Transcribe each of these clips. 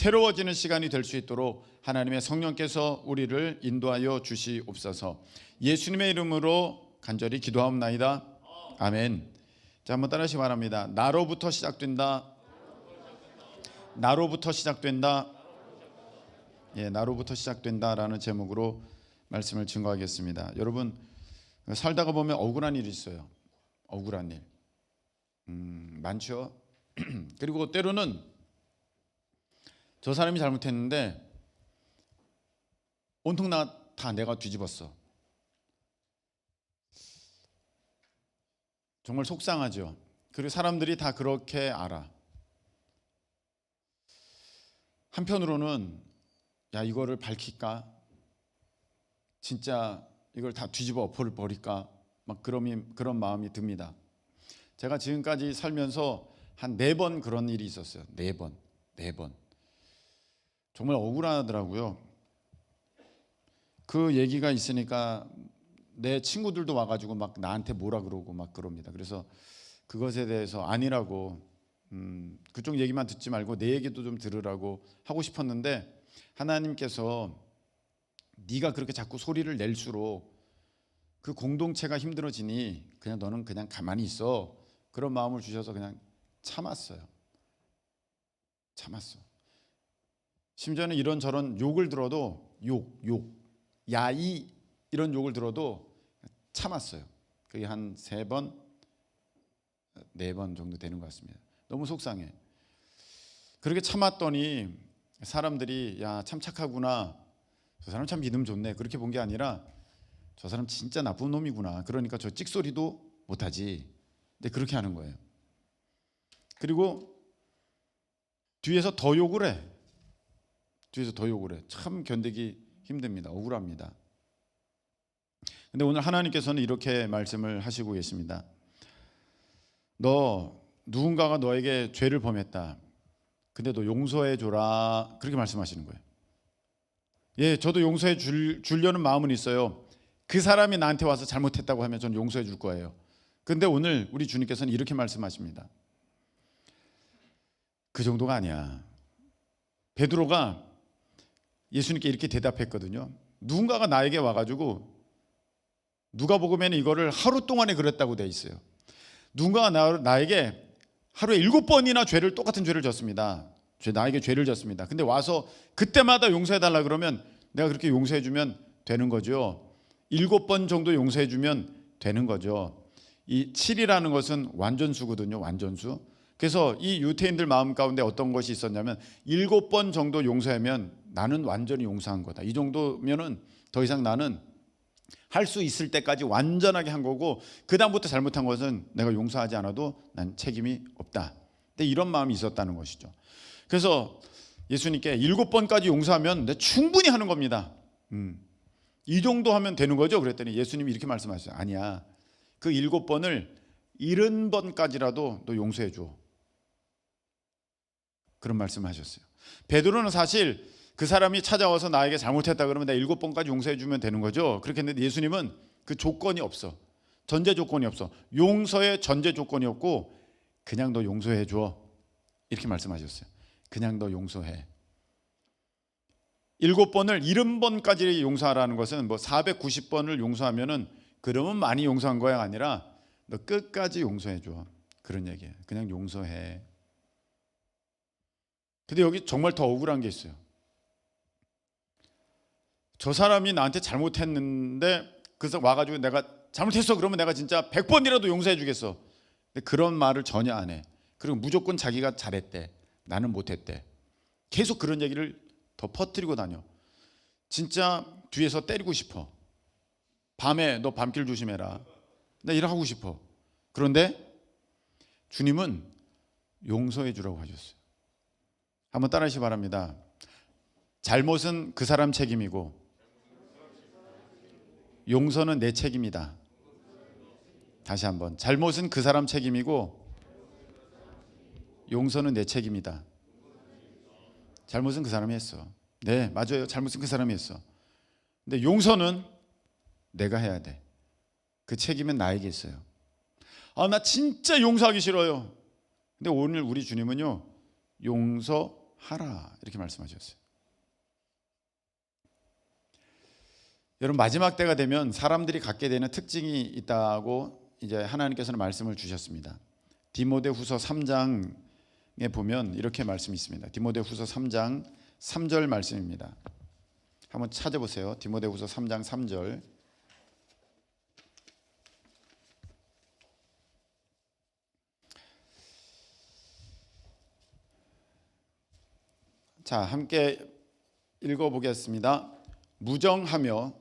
새로워지는 시간이 될 수 있도록 하나님의 성령께서 우리를 인도하여 주시옵소서. 예수님의 이름으로 간절히 기도하옵나이다. 아멘. 자, 한번 따라하시기 바랍니다. 나로부터 시작된다. 나로부터 시작된다. 예, 나로부터 시작된다라는 제목으로 말씀을 증거하겠습니다. 여러분, 살다가 보면 억울한 일이 있어요. 억울한 일 많죠. 그리고 때로는 저 사람이 잘못했는데 온통 다 내가 뒤집었어. 정말 속상하죠. 그리고 사람들이 다 그렇게 알아. 한편으로는 야, 이거를 밝힐까? 진짜 이걸 다 뒤집어 버릴까? 막 그런 마음이 듭니다. 제가 지금까지 살면서 한 4번 그런 일이 있었어요. 4번. 정말 억울하더라고요. 그 얘기가 있으니까 내 친구들도 와가지고 막 나한테 뭐라 그러고 막 그럽니다. 그래서 그것에 대해서 아니라고 그쪽 얘기만 듣지 말고 내 얘기도 좀 들으라고 하고 싶었는데, 하나님께서 네가 그렇게 자꾸 소리를 낼수록 그 공동체가 힘들어지니 그냥 너는 그냥 가만히 있어, 그런 마음을 주셔서 그냥 참았어. 심지어는 이런저런 욕을 들어도 야이 이런 욕을 들어도 참았어요. 그게 한 3번, 4번 정도 되는 것 같습니다. 너무 속상해. 그렇게 참았더니 사람들이 야, 참 착하구나, 저 사람 참 믿음 좋네, 그렇게 본 게 아니라 저 사람 진짜 나쁜 놈이구나, 그러니까 저 찍소리도 못하지. 근데 그렇게 하는 거예요. 그리고 뒤에서 더 욕을 해. 참 견디기 힘듭니다. 억울합니다. 근데 오늘 하나님께서는 이렇게 말씀을 하시고 계십니다. 누군가가 너에게 죄를 범했다. 근데 너 용서해 줘라. 그렇게 말씀하시는 거예요. 예, 저도 용서해 주려는 마음은 있어요. 그 사람이 나한테 와서 잘못했다고 하면 저는 용서해 줄 거예요. 근데 오늘 우리 주님께서는 이렇게 말씀하십니다. 그 정도가 아니야. 베드로가 예수님께 이렇게 대답했거든요. 누군가가 나에게 와가지고, 누가복음에는 이거를 하루 동안에 그랬다고 돼 있어요. 누군가가 나에게 하루에 7번이나 똑같은 죄를 졌습니다. 나에게 죄를 졌습니다. 근데 와서 그때마다 용서해달라 그러면 내가 그렇게 용서해주면 되는 거죠. 7번 정도 용서해주면 되는 거죠. 이 7이라는 것은 완전수거든요. 완전수. 그래서 이 유태인들 마음 가운데 어떤 것이 있었냐면 7번 정도 용서하면 나는 완전히 용서한 거다. 이 정도면은 더 이상 나는 할 수 있을 때까지 완전하게 한 거고, 그 다음부터 잘못한 것은 내가 용서하지 않아도 난 책임이 없다. 근데 이런 마음이 있었다는 것이죠. 그래서 예수님께 7번까지 용서하면 내 충분히 하는 겁니다. 이 정도 하면 되는 거죠. 그랬더니 예수님이 이렇게 말씀하셨어요. 아니야. 그 7번을 70번까지라도 너 용서해 줘. 그런 말씀하셨어요. 베드로는 사실 그 사람이 찾아와서 나에게 잘못했다 그러면 내가 7번까지 용서해 주면 되는 거죠. 그렇게 했는데 예수님은 그 조건이 없어. 전제 조건이 없어. 용서의 전제 조건이 없고 그냥 너 용서해 줘. 이렇게 말씀하셨어요. 그냥 너 용서해. 7번을 70번까지 용서하라는 것은 뭐 490번을 용서하면은 그러면 많이 용서한 거야 아니라 너 끝까지 용서해 줘. 그런 얘기예요. 그냥 용서해. 근데 여기 정말 더 억울한 게 있어요. 저 사람이 나한테 잘못했는데 그래서 와가지고 내가 잘못했어 그러면 내가 진짜 100번이라도 용서해 주겠어. 근데 그런 말을 전혀 안 해. 그리고 무조건 자기가 잘했대, 나는 못했대. 계속 그런 얘기를 더 퍼뜨리고 다녀. 진짜 뒤에서 때리고 싶어. 밤에 너 밤길 조심해라. 나 이러 하고 싶어. 그런데 주님은 용서해 주라고 하셨어요. 한번 따라하시기 바랍니다. 잘못은 그 사람 책임이고 용서는 내 책임이다. 다시 한번. 잘못은 그 사람 책임이고 용서는 내 책임이다. 잘못은 그 사람이 했어. 네, 맞아요. 잘못은 그 사람이 했어. 근데 용서는 내가 해야 돼. 그 책임은 나에게 있어요. 나 진짜 용서하기 싫어요. 근데 오늘 우리 주님은요, 용서하라고 하라 이렇게 말씀하셨어요. 여러분 마지막 때가 되면 사람들이 갖게 되는 특징이 있다고 이제 하나님께서는 말씀을 주셨습니다. 디모데후서 3장에 보면 이렇게 말씀이 있습니다. 디모데후서 3장 3절 말씀입니다. 한번 찾아보세요. 디모데후서 3장 3절. 자, 함께 읽어보겠습니다. 무정하며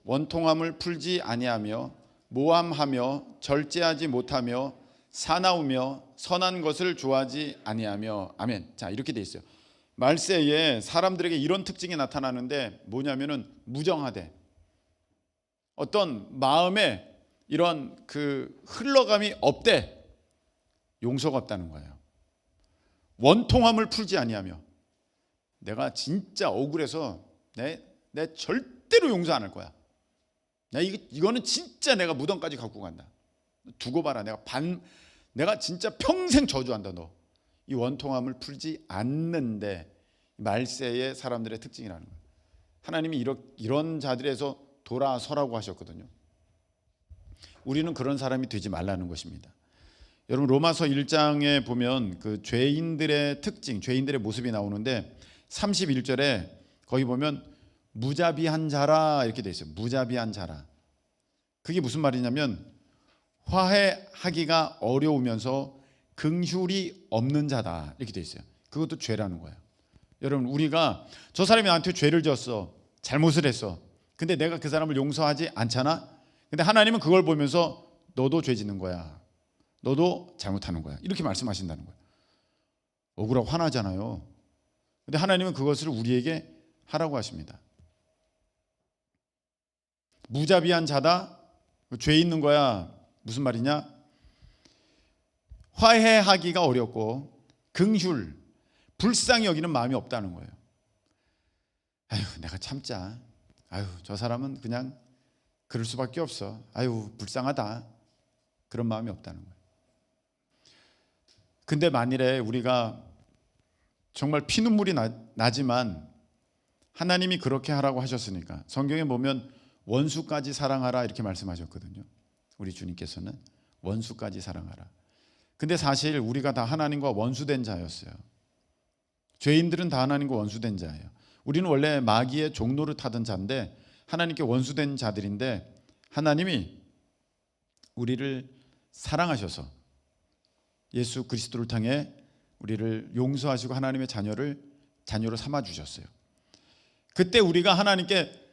원통함을 풀지 아니하며 모함하며 절제하지 못하며 사나우며 선한 것을 좋아하지 아니하며. 아멘. 자, 이렇게 돼 있어요. 말세에 사람들에게 이런 특징이 나타나는데 뭐냐면은 무정하대. 어떤 마음에 이런 그 흘러감이 없대. 용서가 없다는 거예요. 원통함을 풀지 아니하며, 내가 진짜 억울해서 내 절대로 용서 안 할 거야. 이거는 진짜 내가 무덤까지 갖고 간다. 두고 봐라. 내가 진짜 평생 저주한다. 너 이 원통함을 풀지 않는데 말세의 사람들의 특징이라는 거예요. 하나님이 이런 자들에서 돌아서라고 하셨거든요. 우리는 그런 사람이 되지 말라는 것입니다. 여러분 로마서 1장에 보면 그 죄인들의 특징, 죄인들의 모습이 나오는데 31절에 거기 보면 무자비한 자라 이렇게 돼 있어요. 무자비한 자라. 그게 무슨 말이냐면 화해하기가 어려우면서 긍휼이 없는 자다 이렇게 돼 있어요. 그것도 죄라는 거예요. 여러분 우리가 저 사람이 나한테 죄를 지었어, 잘못을 했어. 근데 내가 그 사람을 용서하지 않잖아. 근데 하나님은 그걸 보면서 너도 죄 짓는 거야, 너도 잘못하는 거야 이렇게 말씀하신다는 거예요. 억울하고 화나잖아요. 근데 하나님은 그것을 우리에게 하라고 하십니다. 무자비한 자다, 죄 있는 거야. 무슨 말이냐? 화해하기가 어렵고 긍휼, 불쌍히 여기는 마음이 없다는 거예요. 아유, 내가 참자. 아유, 저 사람은 그냥 그럴 수밖에 없어. 아유, 불쌍하다. 그런 마음이 없다는 거예요. 근데 만일에 우리가 정말 피눈물이 나지만 하나님이 그렇게 하라고 하셨으니까 성경에 보면 원수까지 사랑하라 이렇게 말씀하셨거든요. 우리 주님께서는 원수까지 사랑하라. 근데 사실 우리가 다 하나님과 원수된 자였어요. 죄인들은 다 하나님과 원수된 자예요. 우리는 원래 마귀의 종노릇 하던 자인데 하나님께 원수된 자들인데 하나님이 우리를 사랑하셔서 예수 그리스도를 통해 우리를 용서하시고 하나님의 자녀로 삼아 주셨어요. 그때 우리가 하나님께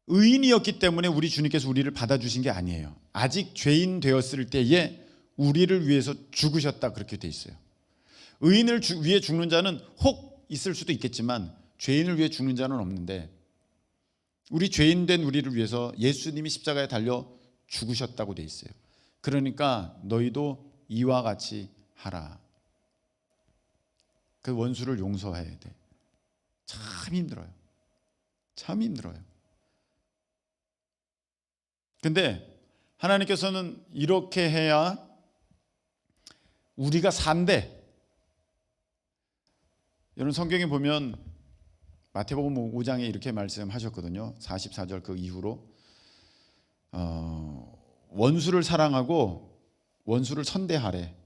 의인이었기 때문에 우리 주님께서 우리를 받아주신 게 아니에요. 아직 죄인 되었을 때에 우리를 위해서 죽으셨다 그렇게 돼 있어요. 의인을 위해 죽는 자는 혹 있을 수도 있겠지만 죄인을 위해 죽는 자는 없는데 우리 죄인 된 우리를 위해서 예수님이 십자가에 달려 죽으셨다고 돼 있어요. 그러니까 너희도 이와 같이 하라. 그 원수를 용서해야 돼. 참 힘들어요. 참 힘들어요. 근데 하나님께서는 이렇게 해야 우리가 산대. 여러분 성경에 보면 마태복음 5장에 이렇게 말씀하셨거든요. 44절 그 이후로 원수를 사랑하고 원수를 선대하래.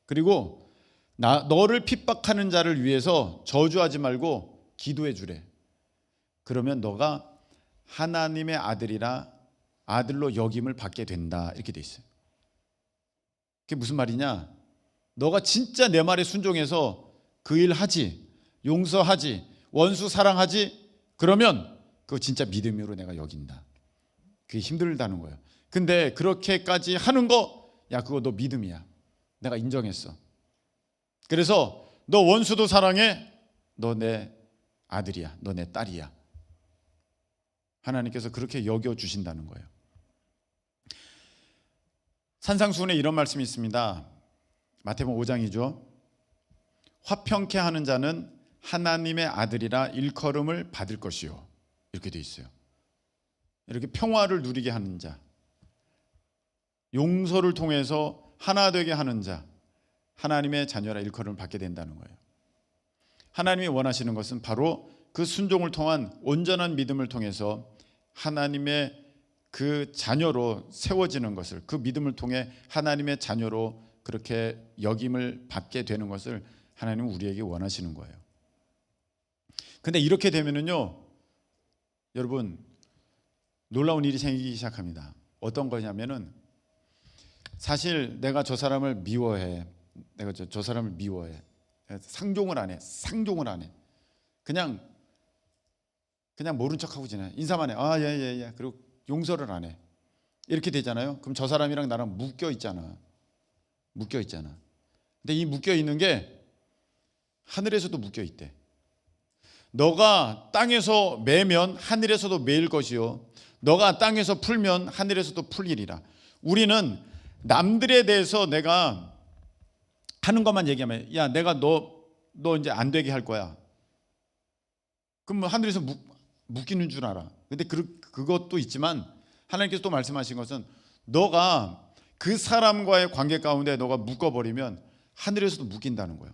그리고 너를 핍박하는 자를 위해서 저주하지 말고 기도해 주래. 그러면 너가 하나님의 아들로 여김을 받게 된다 이렇게 돼 있어요. 그게 무슨 말이냐? 너가 진짜 내 말에 순종해서 그 일 하지, 용서하지, 원수 사랑하지, 그러면 그거 진짜 믿음으로 내가 여긴다. 그게 힘들다는 거예요. 근데 그렇게까지 하는 거, 야 그거 너 믿음이야. 내가 인정했어. 그래서 너 원수도 사랑해. 너 내 아들이야. 너 내 딸이야. 하나님께서 그렇게 여겨주신다는 거예요. 산상수훈에 이런 말씀이 있습니다. 마태복음 5장이죠. 화평케 하는 자는 하나님의 아들이라 일컬음을 받을 것이요. 이렇게 돼 있어요. 이렇게 평화를 누리게 하는 자, 용서를 통해서 하나 되게 하는 자, 하나님의 자녀라 일컬음을 받게 된다는 거예요. 하나님이 원하시는 것은 바로 그 순종을 통한 온전한 믿음을 통해서 하나님의 그 자녀로 세워지는 것을, 그 믿음을 통해 하나님의 자녀로 그렇게 여김을 받게 되는 것을 하나님은 우리에게 원하시는 거예요. 근데 이렇게 되면은요, 여러분, 놀라운 일이 생기기 시작합니다. 어떤 거냐면은, 사실 내가 저 사람을 미워해. 내가 저 사람을 미워해. 상종을 안 해. 상종을 안 해. 그냥 모른 척하고 지내. 인사만 해. 아, 예. 그리고 용서를 안 해. 이렇게 되잖아요. 그럼 저 사람이랑 나랑 묶여 있잖아. 근데 이 묶여 있는 게 하늘에서도 묶여 있대. 너가 땅에서 매면 하늘에서도 매일 것이요, 너가 땅에서 풀면 하늘에서도 풀리리라. 우리는 남들에 대해서 내가 하는 것만 얘기하면, 야, 내가 너 이제 안 되게 할 거야. 그럼 하늘에서 묶이는 줄 알아. 근데 그것도 있지만 하나님께서 또 말씀하신 것은, 너가 그 사람과의 관계 가운데 너가 묶어버리면 하늘에서도 묶인다는 거예요.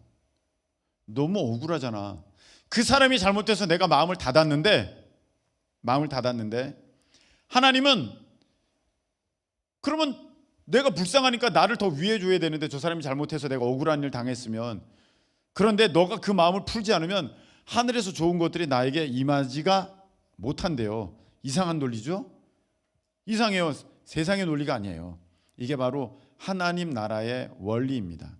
너무 억울하잖아. 그 사람이 잘못해서 내가 마음을 닫았는데 하나님은, 그러면 내가 불쌍하니까 나를 더 위해 줘야 되는데, 저 사람이 잘못해서 내가 억울한 일 당했으면, 그런데 너가 그 마음을 풀지 않으면 하늘에서 좋은 것들이 나에게 임하지가 못한대요. 이상한 논리죠? 이상해요. 세상의 논리가 아니에요. 이게 바로 하나님 나라의 원리입니다.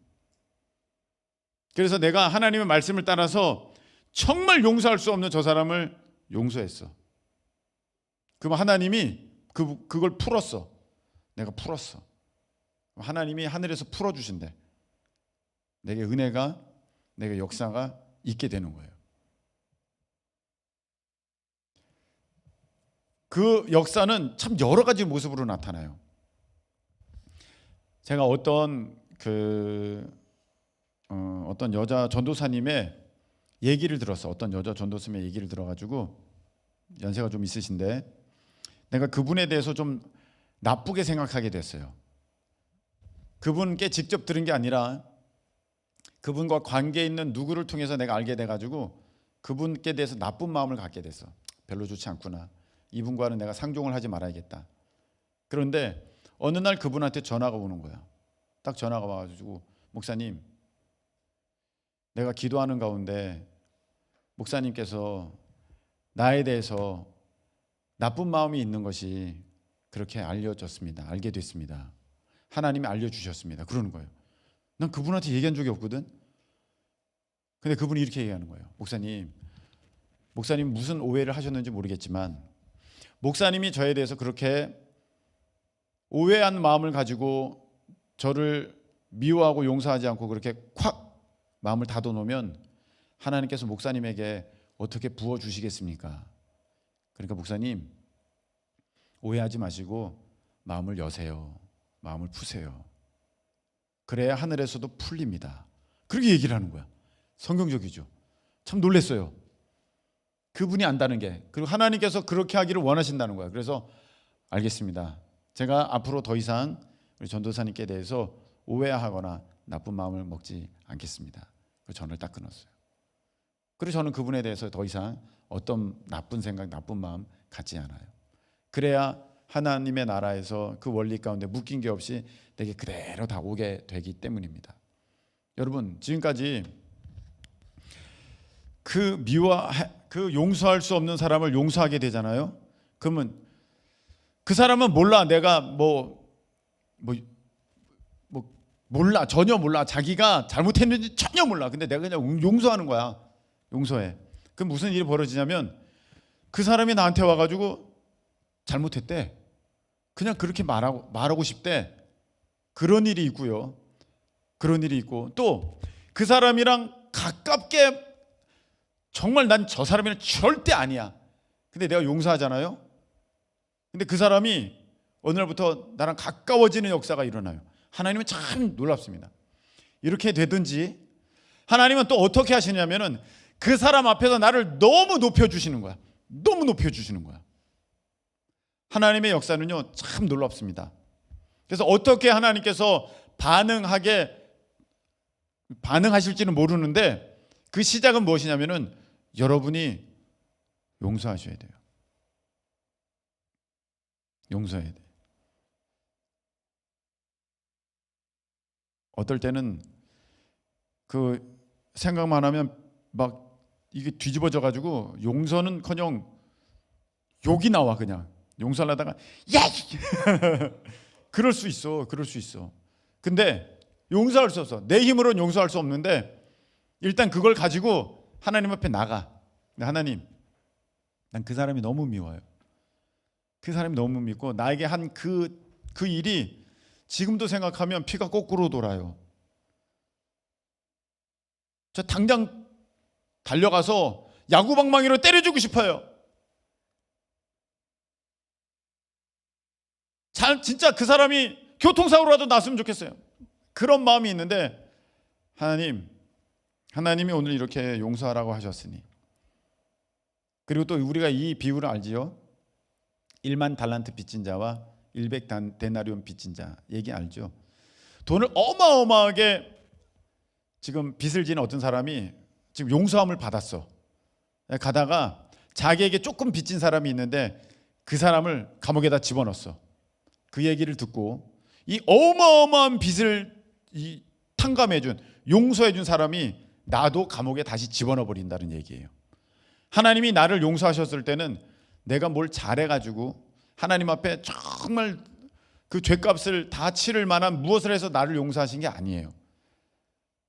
그래서 내가 하나님의 말씀을 따라서 정말 용서할 수 없는 저 사람을 용서했어. 그럼 하나님이 그걸 풀었어. 내가 풀었어. 하나님이 하늘에서 풀어주신대. 내게 은혜가, 내게 역사가 있게 되는 거예요. 그 역사는 참 여러 가지 모습으로 나타나요. 제가 어떤 여자 전도사님의 얘기를 들었어. 어떤 여자 전도사님의 얘기를 들어가지고, 연세가 좀 있으신데 내가 그분에 대해서 좀 나쁘게 생각하게 됐어요. 그분께 직접 들은 게 아니라 그분과 관계 있는 누구를 통해서 내가 알게 돼가지고 그분께 대해서 나쁜 마음을 갖게 됐어. 별로 좋지 않구나. 이분과는 내가 상종을 하지 말아야겠다. 그런데 어느 날 그분한테 전화가 오는 거야. 딱 전화가 와가지고, 목사님, 내가 기도하는 가운데 목사님께서 나에 대해서 나쁜 마음이 있는 것이 그렇게 알려졌습니다. 알게 됐습니다. 하나님이 알려주셨습니다. 그러는 거예요. 난 그분한테 얘기한 적이 없거든. 근데 그분이 이렇게 얘기하는 거예요. 목사님 무슨 오해를 하셨는지 모르겠지만, 목사님이 저에 대해서 그렇게 오해한 마음을 가지고 저를 미워하고 용서하지 않고 그렇게 콱 마음을 닫아놓으면 하나님께서 목사님에게 어떻게 부어주시겠습니까? 그러니까 목사님, 오해하지 마시고 마음을 여세요. 마음을 푸세요. 그래야 하늘에서도 풀립니다. 그렇게 얘기를 하는 거야. 성경적이죠. 참 놀랐어요. 그분이 안다는 게. 그리고 하나님께서 그렇게 하기를 원하신다는 거야. 그래서 알겠습니다. 제가 앞으로 더 이상 우리 전도사님께 대해서 오해하거나 나쁜 마음을 먹지 않겠습니다. 그래서 전화를 딱 끊었어요. 그래서 저는 그분에 대해서 더 이상 어떤 나쁜 생각, 나쁜 마음 갖지 않아요. 그래야 하나님의 나라에서 그 원리 가운데 묶인 게 없이 내게 그대로 다 오게 되기 때문입니다. 여러분, 지금까지 그 용서할 수 없는 사람을 용서하게 되잖아요. 그러면 그 사람은 몰라. 내가 몰라. 전혀 몰라. 자기가 잘못했는지 전혀 몰라. 근데 내가 그냥 용서하는 거야. 용서해. 그럼 무슨 일이 벌어지냐면, 그 사람이 나한테 와가지고 잘못했대. 그냥 그렇게 말하고 싶대. 그런 일이 있고요. 그런 일이 있고, 또 그 사람이랑 가깝게, 정말 난 저 사람이랑 절대 아니야. 근데 내가 용서하잖아요. 근데 그 사람이 어느 날부터 나랑 가까워지는 역사가 일어나요. 하나님은 참 놀랍습니다. 이렇게 되든지, 하나님은 또 어떻게 하시냐면은 그 사람 앞에서 나를 너무 높여주시는 거야. 너무 높여주시는 거야. 하나님의 역사는요, 참 놀랍습니다. 그래서 어떻게 하나님께서 반응하실지는 모르는데, 그 시작은 무엇이냐면은 여러분이 용서하셔야 돼요. 용서해야 돼요. 어떨 때는 그 생각만 하면 막 이게 뒤집어져 가지고 용서는커녕 욕이 나와. 그냥 용서를 하다가 야 그럴 수 있어. 그럴 수 있어. 근데 용서할 수 없어. 내 힘으로는 용서할 수 없는데 일단 그걸 가지고 하나님 앞에 나가. 하나님, 난 그 사람이 너무 미워요. 그 사람이 너무 밉고 나에게 한 그 일이 지금도 생각하면 피가 거꾸로 돌아요. 저 당장 달려가서 야구방망이로 때려주고 싶어요. 진짜 그 사람이 교통사고라도 났으면 좋겠어요. 그런 마음이 있는데 하나님이 오늘 이렇게 용서하라고 하셨으니, 그리고 또 우리가 이 비유를 알지요. 1만 달란트 빚진 자와 100데나리온 빚진 자 얘기 알죠. 돈을 어마어마하게 지금 빚을 지는 어떤 사람이 지금 용서함을 받았어. 가다가 자기에게 조금 빚진 사람이 있는데 그 사람을 감옥에다 집어넣었어. 그 얘기를 듣고 이 어마어마한 빚을 탕감해준, 용서해준 사람이 나도 감옥에 다시 집어넣어 버린다는 얘기예요. 하나님이 나를 용서하셨을 때는 내가 뭘 잘해가지고 하나님 앞에 정말 그 죄값을 다 치를 만한 무엇을 해서 나를 용서하신 게 아니에요.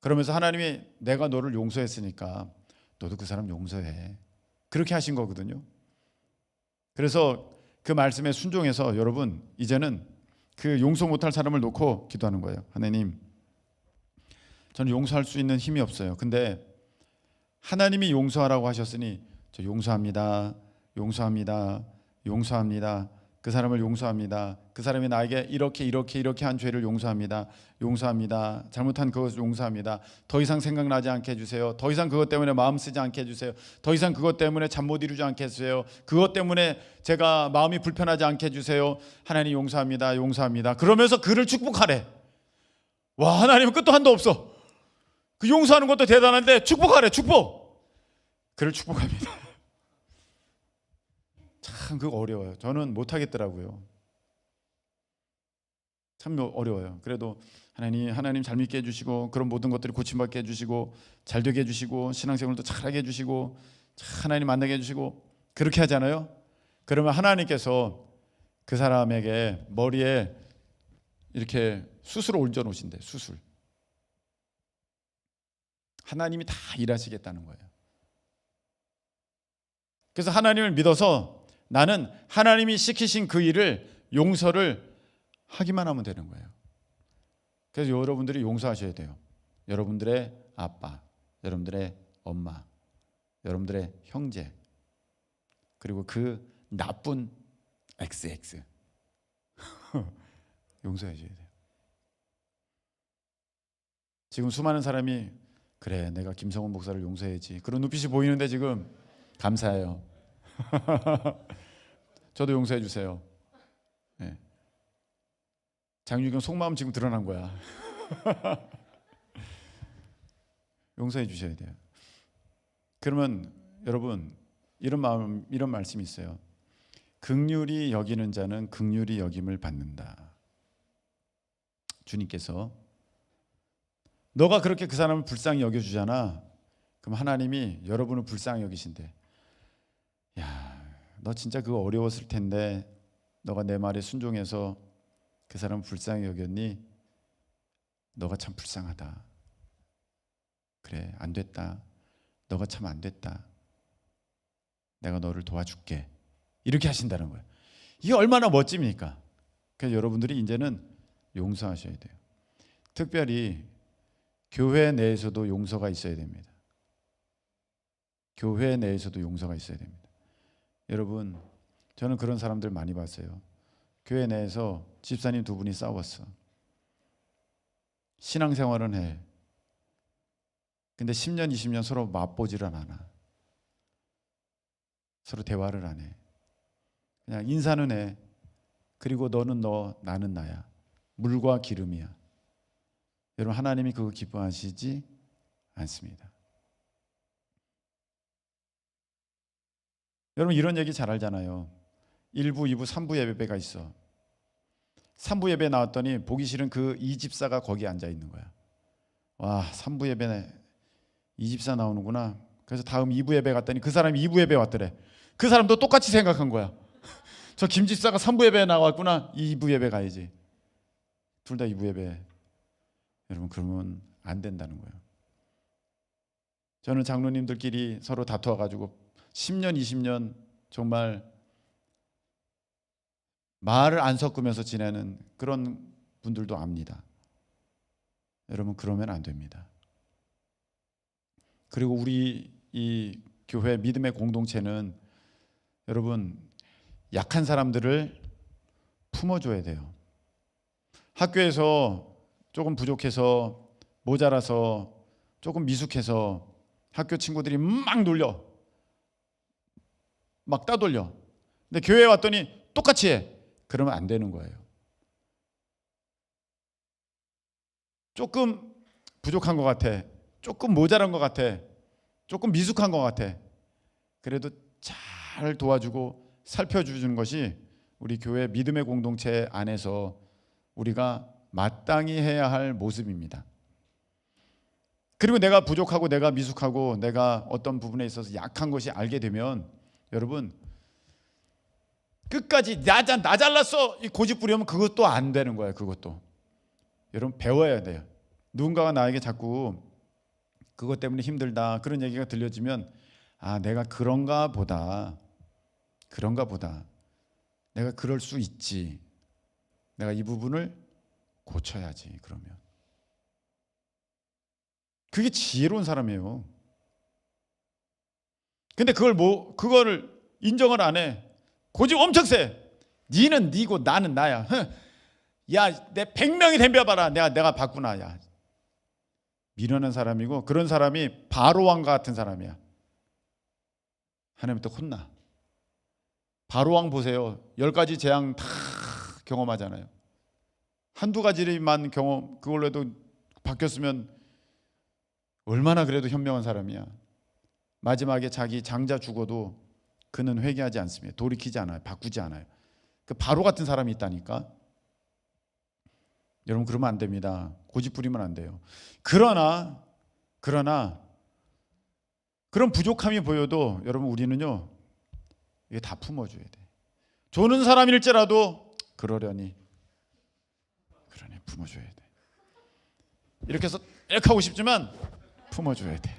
그러면서 하나님이 내가 너를 용서했으니까 너도 그 사람 용서해, 그렇게 하신 거거든요. 그래서 그 말씀에 순종해서 여러분 이제는 그 용서 못할 사람을 놓고 기도하는 거예요. 하나님, 저는 용서할 수 있는 힘이 없어요. 근데 하나님이 용서하라고 하셨으니 저 용서합니다. 용서합니다. 용서합니다. 그 사람을 용서합니다. 그 사람이 나에게 이렇게 한 죄를 용서합니다. 용서합니다. 잘못한 그것을 용서합니다. 더 이상 생각나지 않게 해주세요. 더 이상 그것 때문에 마음 쓰지 않게 해주세요. 더 이상 그것 때문에 잠 못 이루지 않게 해주세요. 그것 때문에 제가 마음이 불편하지 않게 해주세요. 하나님 용서합니다. 용서합니다. 그러면서 그를 축복하래. 와, 하나님은 끝도 한도 없어. 그 용서하는 것도 대단한데 축복하래. 축복. 그를 축복합니다. 참 그거 어려워요. 저는 못하겠더라고요. 참 어려워요. 그래도 하나님 잘 믿게 해주시고 그런 모든 것들이 고침받게 해주시고 잘 되게 해주시고 신앙생활도 잘하게 해주시고 하나님 만나게 해주시고 그렇게 하잖아요. 그러면 하나님께서 그 사람에게 머리에 이렇게 숯을 얹어 놓으신대. 숯을. 하나님이 다 일하시겠다는 거예요. 그래서 하나님을 믿어서 나는 하나님이 시키신 그 일을 용서를 하기만 하면 되는 거예요. 그래서 여러분들이 용서하셔야 돼요. 여러분들의 아빠, 여러분들의 엄마, 여러분들의 형제, 그리고 그 나쁜 XX 용서해줘야 돼요. 지금 수많은 사람이 그래 내가 김성훈 목사를 용서해야지 그런 눈빛이 보이는데 지금 감사해요. 저도 용서해 주세요. 네. 장유경 속마음 지금 드러난 거야. 용서해 주셔야 돼요. 그러면 여러분 이런 말씀이 있어요. 긍휼히 여기는 자는 긍휼히 여김을 받는다. 주님께서 너가 그렇게 그 사람을 불쌍히 여겨주잖아. 그럼 하나님이 여러분을 불쌍히 여기신대. 야, 너 진짜 그거 어려웠을 텐데 너가 내 말에 순종해서 그 사람을 불쌍히 여겼니? 너가 참 불쌍하다. 그래, 안 됐다. 너가 참 안 됐다. 내가 너를 도와줄게. 이렇게 하신다는 거예요. 이게 얼마나 멋집니까? 그래서 여러분들이 이제는 용서하셔야 돼요. 특별히 교회 내에서도 용서가 있어야 됩니다. 교회 내에서도 용서가 있어야 됩니다. 여러분, 저는 그런 사람들 많이 봤어요. 교회 내에서 집사님 두 분이 싸웠어. 신앙생활은 해. 근데 10년, 20년 서로 맛보지를 않아. 서로 대화를 안 해. 그냥 인사는 해. 그리고 너는 너, 나는 나야. 물과 기름이야. 여러분, 하나님이 그거 기뻐하시지 않습니다. 여러분 이런 얘기 잘 알잖아요. 1부, 2부, 3부 예배가 있어. 3부 예배 나왔더니 보기 싫은 그 이 집사가 거기 앉아 있는 거야. 와, 3부 예배네. 이 집사 나오는구나. 그래서 다음 2부 예배 갔더니 그 사람이 2부 예배 왔더래. 그 사람도 똑같이 생각한 거야. 저 김 집사가 3부 예배에 나왔구나. 2부 예배 가야지. 둘 다 2부 예배. 여러분 그러면 안 된다는 거예요. 저는 장로님들끼리 서로 다투어가지고 10년, 20년 정말 말을 안 섞으면서 지내는 그런 분들도 압니다. 여러분 그러면 안 됩니다. 그리고 우리 이 교회 믿음의 공동체는 여러분 약한 사람들을 품어줘야 돼요. 학교에서 조금 부족해서 모자라서 조금 미숙해서 학교 친구들이 막 놀려, 막 따돌려. 근데 교회에 왔더니 똑같이 해. 그러면 안 되는 거예요. 조금 부족한 것 같아, 조금 모자란 것 같아, 조금 미숙한 것 같아. 그래도 잘 도와주고 살펴주는 것이 우리 교회 믿음의 공동체 안에서 우리가 마땅히 해야 할 모습입니다. 그리고 내가 부족하고 내가 미숙하고 내가 어떤 부분에 있어서 약한 것이 알게 되면 여러분 끝까지 나 잘났어 이 고집 부리면 그것도 안 되는 거예요. 그것도 여러분 배워야 돼요. 누군가가 나에게 자꾸 그것 때문에 힘들다 그런 얘기가 들려지면 아, 내가 그런가 보다 내가 그럴 수 있지, 내가 이 부분을 고쳐야지. 그러면 그게 지혜로운 사람이에요. 근데 그거를 인정을 안 해. 고집 엄청 세. 니는 니고 나는 나야. 야, 내 100명이 덤벼봐라. 내가 봤구나. 야, 미련한 사람이고 그런 사람이 바로왕과 같은 사람이야. 하나님부터 혼나. 바로왕 보세요. 10가지 재앙 다 경험하잖아요. 한두 가지만 그걸로 해도 바뀌었으면 얼마나 그래도 현명한 사람이야. 마지막에 자기 장자 죽어도 그는 회개하지 않습니다. 돌이키지 않아요. 바꾸지 않아요. 그 바로 같은 사람이 있다니까. 여러분 그러면 안 됩니다. 고집 부리면 안 돼요. 그러나 그런 부족함이 보여도 여러분 우리는요 이게 다 품어줘야 돼. 조는 사람일지라도 그러니 품어줘야 돼. 이렇게 해서 이렇게 하고 싶지만 품어줘야 돼.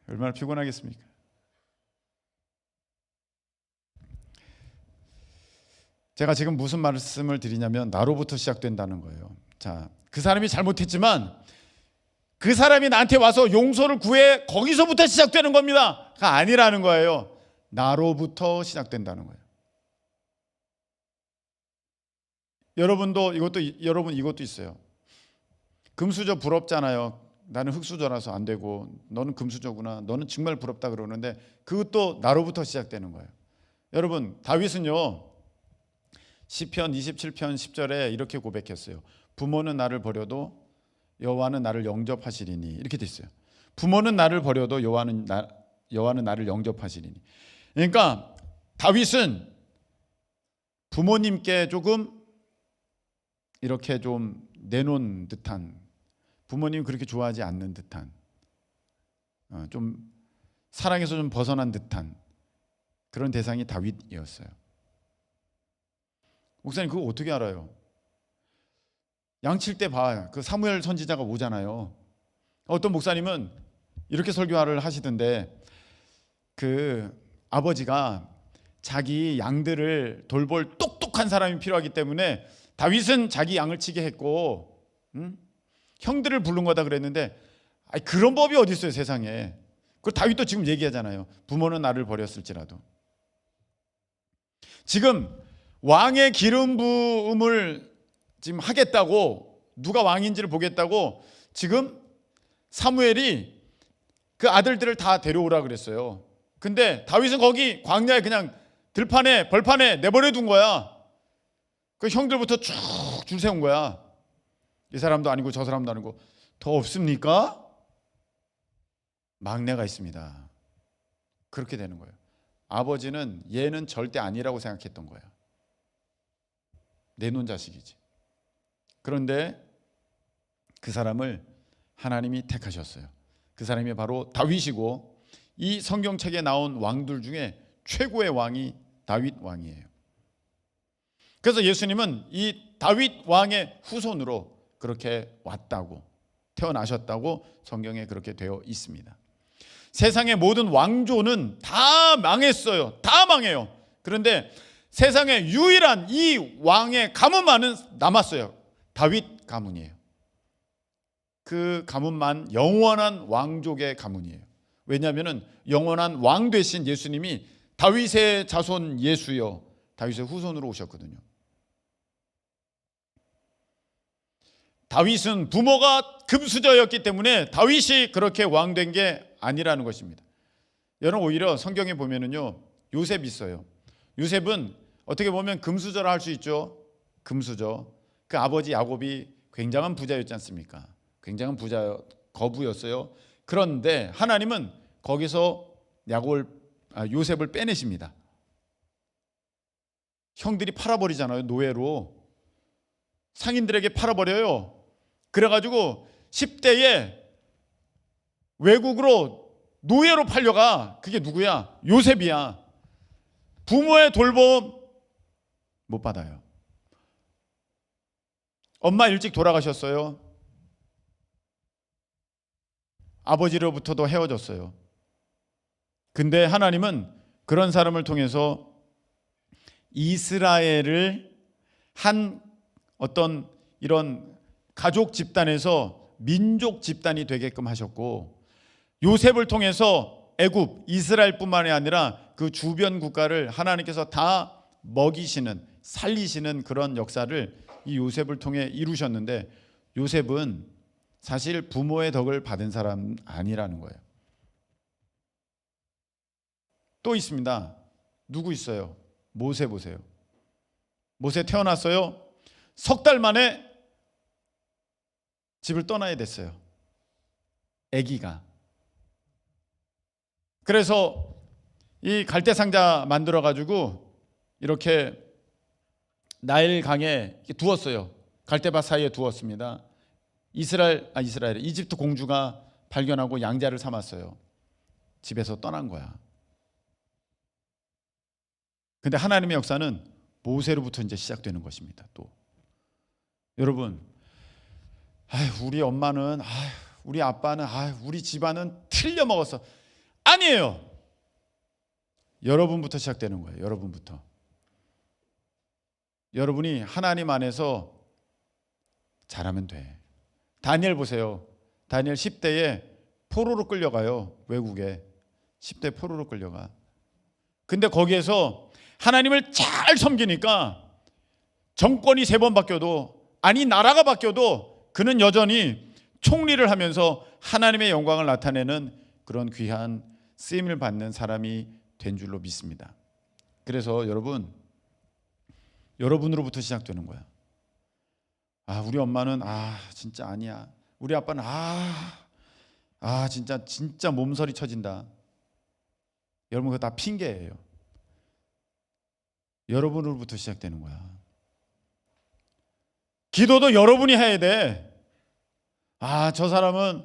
얼마나 피곤하겠습니까? 제가 지금 무슨 말씀을 드리냐면 나로부터 시작된다는 거예요. 자, 그 사람이 잘못했지만 그 사람이 나한테 와서 용서를 구해 거기서부터 시작되는 겁니다. 가 아니라는 거예요. 나로부터 시작된다는 거예요. 여러분 이것도 있어요. 금수저 부럽잖아요. 나는 흙수저라서 안 되고 너는 금수저구나. 너는 정말 부럽다 그러는데 그것도 나로부터 시작되는 거예요. 여러분 다윗은요 시편 27편 10절에 이렇게 고백했어요. 부모는 나를 버려도 여호와는 나를 영접하시리니. 이렇게 돼 있어요. 부모는 나를 버려도 여호와는 나를 영접하시리니. 그러니까 다윗은 부모님께 조금 이렇게 좀 내놓은 듯한, 부모님 그렇게 좋아하지 않는 듯한, 좀 사랑에서 좀 벗어난 듯한 그런 대상이 다윗이었어요. 목사님 그거 어떻게 알아요? 양칠 때 봐. 그 사무엘 선지자가 오잖아요. 어떤 목사님은 이렇게 설교를 하시던데 그 아버지가 자기 양들을 돌볼 똑똑한 사람이 필요하기 때문에 다윗은 자기 양을 치게 했고 형들을 부른 거다 그랬는데 아니, 그런 법이 어디 있어요 세상에. 그 다윗도 지금 얘기하잖아요. 부모는 나를 버렸을지라도. 지금 왕의 기름 부음을 지금 하겠다고, 누가 왕인지를 보겠다고 지금 사무엘이 그 아들들을 다 데려오라 그랬어요. 근데 다윗은 거기 광야에 그냥 들판에 벌판에 내버려 둔 거야. 그 형들부터 쭉 줄 세운 거야. 이 사람도 아니고 저 사람도 아니고 더 없습니까? 막내가 있습니다. 그렇게 되는 거예요. 아버지는 얘는 절대 아니라고 생각했던 거예요. 내놓은 자식이지. 그런데 그 사람을 하나님이 택하셨어요. 그 사람이 바로 다윗이고, 이 성경책에 나온 왕들 중에 최고의 왕이 다윗 왕이에요. 그래서 예수님은 이 다윗 왕의 후손으로 그렇게 왔다고, 태어나셨다고 성경에 그렇게 되어 있습니다. 세상의 모든 왕조는 다 망했어요. 다 망해요. 그런데 세상에 유일한 이 왕의 가문만은 남았어요. 다윗 가문이에요. 그 가문만 영원한 왕족의 가문이에요. 왜냐하면 영원한 왕 되신 예수님이 다윗의 자손 예수여, 다윗의 후손으로 오셨거든요. 다윗은 부모가 금수저였기 때문에 다윗이 그렇게 왕된 게 아니라는 것입니다. 여러분, 오히려 성경에 보면은요, 요셉이 있어요. 요셉은 어떻게 보면 금수저라 할 수 있죠. 금수저. 그 아버지 야곱이 굉장한 부자였지 않습니까? 굉장한 부자, 거부였어요. 그런데 하나님은 거기서 요셉을 빼내십니다. 형들이 팔아버리잖아요. 노예로 상인들에게 팔아버려요. 그래가지고 10대에 외국으로 노예로 팔려가. 그게 누구야? 요셉이야. 부모의 돌봄 못 받아요. 엄마 일찍 돌아가셨어요. 아버지로부터도 헤어졌어요. 근데 하나님은 그런 사람을 통해서 이스라엘을 한 어떤 이런 가족 집단에서 민족 집단이 되게끔 하셨고, 요셉을 통해서 애굽, 이스라엘뿐만이 아니라 그 주변 국가를 하나님께서 다 먹이시는, 살리시는 그런 역사를 이 요셉을 통해 이루셨는데, 요셉은 사실 부모의 덕을 받은 사람 아니라는 거예요. 또 있습니다. 누구 있어요? 모세 보세요. 모세 태어났어요. 석 달 만에 집을 떠나야 됐어요. 아기가. 그래서 이 갈대 상자 만들어 가지고 이렇게 나일 강에 두었어요. 갈대밭 사이에 두었습니다. 이집트 공주가 발견하고 양자를 삼았어요. 집에서 떠난 거야. 근데 하나님의 역사는 모세로부터 이제 시작되는 것입니다. 또 여러분, 우리 엄마는, 우리 아빠는, 우리 집안은 틀려 먹었어. 아니에요. 여러분부터 시작되는 거예요. 여러분부터. 여러분이 하나님 안에서 잘하면 돼. 다니엘 보세요. 다니엘 10대에 포로로 끌려가요. 외국에 10대 포로로 끌려가. 근데 거기에서 하나님을 잘 섬기니까 정권이 3번 바뀌어도, 아니 나라가 바뀌어도 그는 여전히 총리를 하면서 하나님의 영광을 나타내는 그런 귀한 쓰임을 받는 사람이 된 줄로 믿습니다. 그래서 여러분으로부터 시작되는 거야. 우리 엄마는 진짜 아니야. 우리 아빠는 진짜 몸서리 쳐진다. 여러분, 그거 다 핑계예요. 여러분으로부터 시작되는 거야. 기도도 여러분이 해야 돼. 저 사람은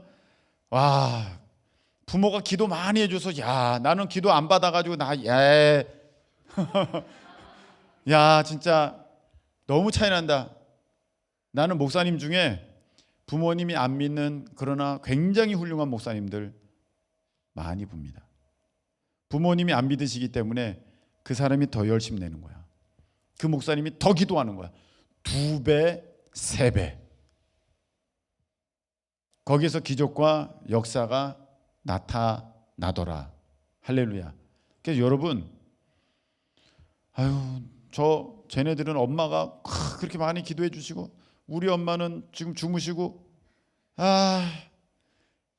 부모가 기도 많이 해줘서 나는 기도 안 받아가지고 진짜 너무 차이 난다. 나는 목사님 중에 부모님이 안 믿는 그러나 굉장히 훌륭한 목사님들 많이 봅니다. 부모님이 안 믿으시기 때문에 그 사람이 더 열심히 내는 거야. 그 목사님이 더 기도하는 거야. 2배, 3배. 거기서 기적과 역사가 나타나더라. 할렐루야. 그래서 여러분, 쟤네들은 엄마가 그렇게 많이 기도해 주시고 우리 엄마는 지금 주무시고,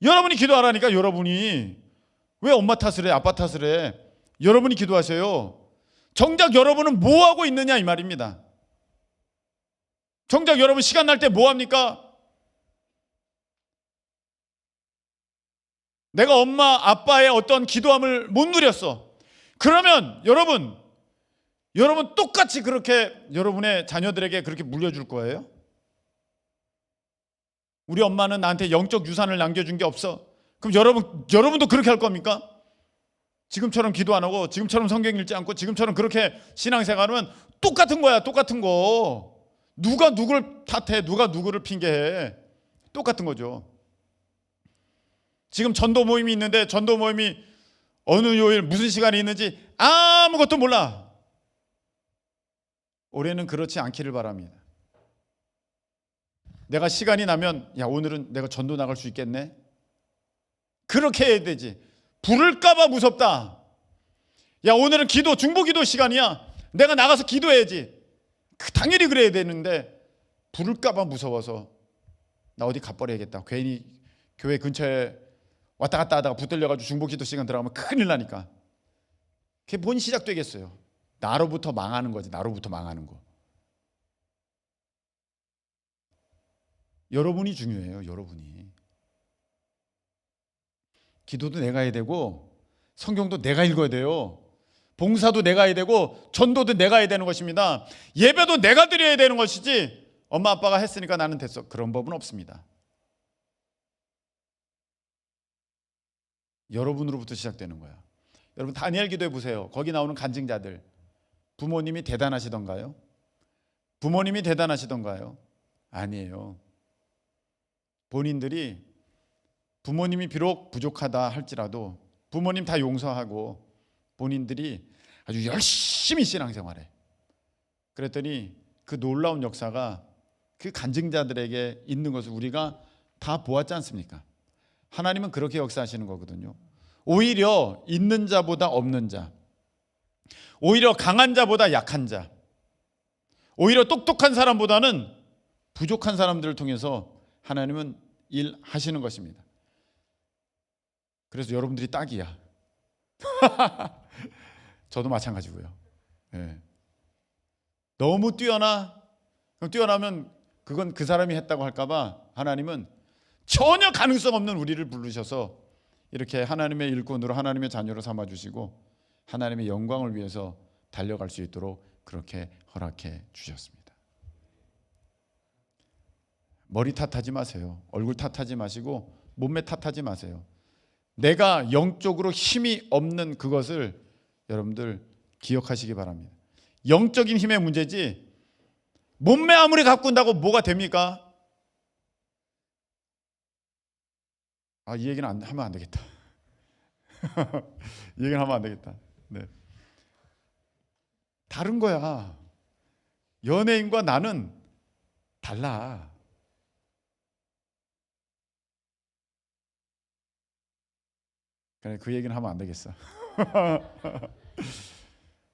여러분이 기도하라니까. 여러분이 왜 엄마 탓을 해, 아빠 탓을 해? 여러분이 기도하세요. 정작 여러분은 뭐 하고 있느냐 이 말입니다. 정작 여러분 시간 날 때 뭐 합니까? 내가 엄마 아빠의 어떤 기도함을 못 누렸어. 그러면 여러분 똑같이 그렇게 여러분의 자녀들에게 그렇게 물려줄 거예요? 우리 엄마는 나한테 영적 유산을 남겨준 게 없어. 그럼 여러분도 그렇게 할 겁니까? 지금처럼 기도 안 하고 지금처럼 성경 읽지 않고 지금처럼 그렇게 신앙생활하면 똑같은 거야. 똑같은 거. 누가 누구를 탓해? 누가 누구를 핑계해? 똑같은 거죠. 지금 전도 모임이 있는데 전도 모임이 어느 요일 무슨 시간이 있는지 아무것도 몰라. 올해는 그렇지 않기를 바랍니다. 내가 시간이 나면 야 오늘은 내가 전도 나갈 수 있겠네. 그렇게 해야 되지. 부를까봐 무섭다. 야 오늘은 기도 중보기도 시간이야. 내가 나가서 기도해야지. 당연히 그래야 되는데 부를까봐 무서워서 나 어디 가버려야겠다. 괜히 교회 근처에 왔다 갔다 하다가 붙들려가지고 중보기도 시간 들어가면 큰일 나니까. 그게 뭔 시작되겠어요. 나로부터 망하는 거지. 나로부터 망하는 거. 여러분이 중요해요. 여러분이. 기도도 내가 해야 되고 성경도 내가 읽어야 돼요. 봉사도 내가 해야 되고 전도도 내가 해야 되는 것입니다. 예배도 내가 드려야 되는 것이지 엄마 아빠가 했으니까 나는 됐어. 그런 법은 없습니다. 여러분으로부터 시작되는 거야. 여러분 다니엘 기도해 보세요. 거기 나오는 간증자들 부모님이 대단하시던가요? 부모님이 대단하시던가요? 아니에요. 본인들이 부모님이 비록 부족하다 할지라도 부모님 다 용서하고 본인들이 아주 열심히 신앙생활해. 그랬더니 그 놀라운 역사가 그 간증자들에게 있는 것을 우리가 다 보았지 않습니까? 하나님은 그렇게 역사하시는 거거든요. 오히려 있는 자보다 없는 자, 오히려 강한 자보다 약한 자, 오히려 똑똑한 사람보다는 부족한 사람들을 통해서 하나님은 일하시는 것입니다. 그래서 여러분들이 딱이야. 저도 마찬가지고요. 네. 너무 뛰어나면 그건 그 사람이 했다고 할까봐 하나님은 전혀 가능성 없는 우리를 부르셔서 이렇게 하나님의 일꾼으로 하나님의 자녀로 삼아주시고 하나님의 영광을 위해서 달려갈 수 있도록 그렇게 허락해 주셨습니다. 머리 탓하지 마세요. 얼굴 탓하지 마시고 몸매 탓하지 마세요. 내가 영적으로 힘이 없는 그것을 여러분들 기억하시기 바랍니다. 영적인 힘의 문제지 몸매 아무리 가꾼다고 뭐가 됩니까? 이 얘기는 하면 안 되겠다. 이 얘기는 하면 안 되겠다. 네. 다른 거야. 연예인과 나는 달라. 그래, 그 얘기는 하면 안 되겠어.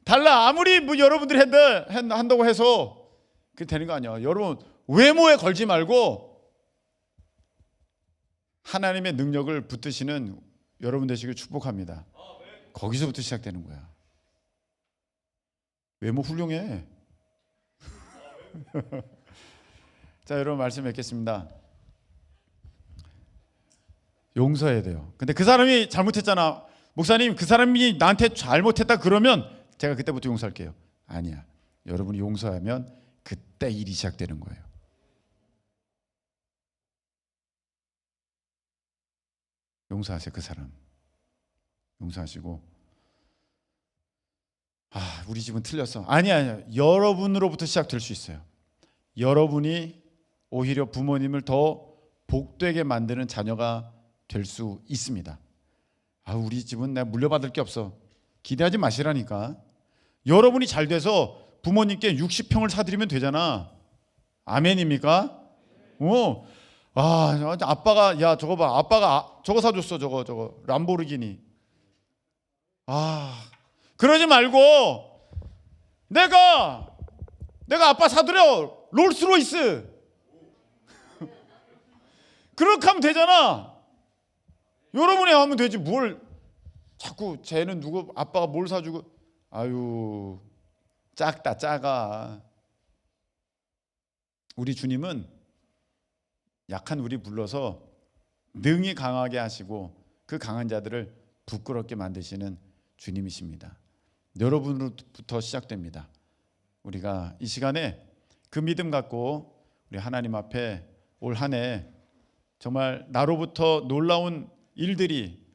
달라. 아무리 뭐 여러분들이 한다고 해서 그게 되는 거 아니야. 여러분 외모에 걸지 말고 하나님의 능력을 붙드시는 여러분 되시길 축복합니다. 거기서부터 시작되는 거야. 외모 훌륭해. 자, 여러분 말씀 뵙겠습니다. 용서해야 돼요. 근데 그 사람이 잘못했잖아. 목사님, 그 사람이 나한테 잘못했다 그러면 제가 그때부터 용서할게요. 아니야. 여러분이 용서하면 그때 일이 시작되는 거예요. 용서하세요. 그 사람 용서하시고 우리 집은 틀렸어. 아니야. 여러분으로부터 시작될 수 있어요. 여러분이 오히려 부모님을 더 복되게 만드는 자녀가 될 수 있습니다. 우리 집은 내가 물려받을 게 없어. 기대하지 마시라니까. 여러분이 잘 돼서 부모님께 60평을 사드리면 되잖아. 아멘입니까? 아빠가 야 저거 봐. 아빠가 저거 사줬어. 저거 람보르기니. 그러지 말고 내가 아빠 사드려 롤스로이스. 그렇게 하면 되잖아. 여러분이 하면 되지. 뭘 자꾸 쟤는 누구 아빠가 뭘 사주고. 아유 작다 작아. 우리 주님은 약한 우리 불러서 능히 강하게 하시고 그 강한 자들을 부끄럽게 만드시는 주님이십니다. 여러분으로부터 시작됩니다. 우리가 이 시간에 그 믿음 갖고 우리 하나님 앞에 올 한 해 정말 나로부터 놀라운 일들이